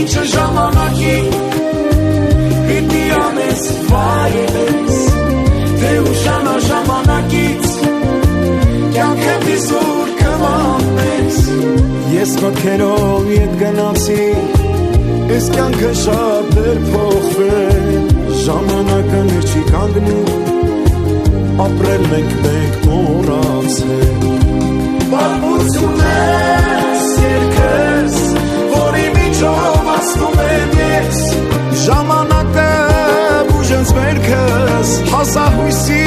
ինչը ժամանակի Պիտի անես վայելես Թե ուշանա ժամանակից Կյանքդ իսուր կվանես Ես մտքերով ետ գնացի Ես կյանքը շատ դեր փոխվել Ժամանակը մեր չի կանգնում Ապրել մենք մոռացել Պատմություն ես երկս Որի միջով ասնում եմ ես Ժամանակը բուժենց վերքս Հասահույսի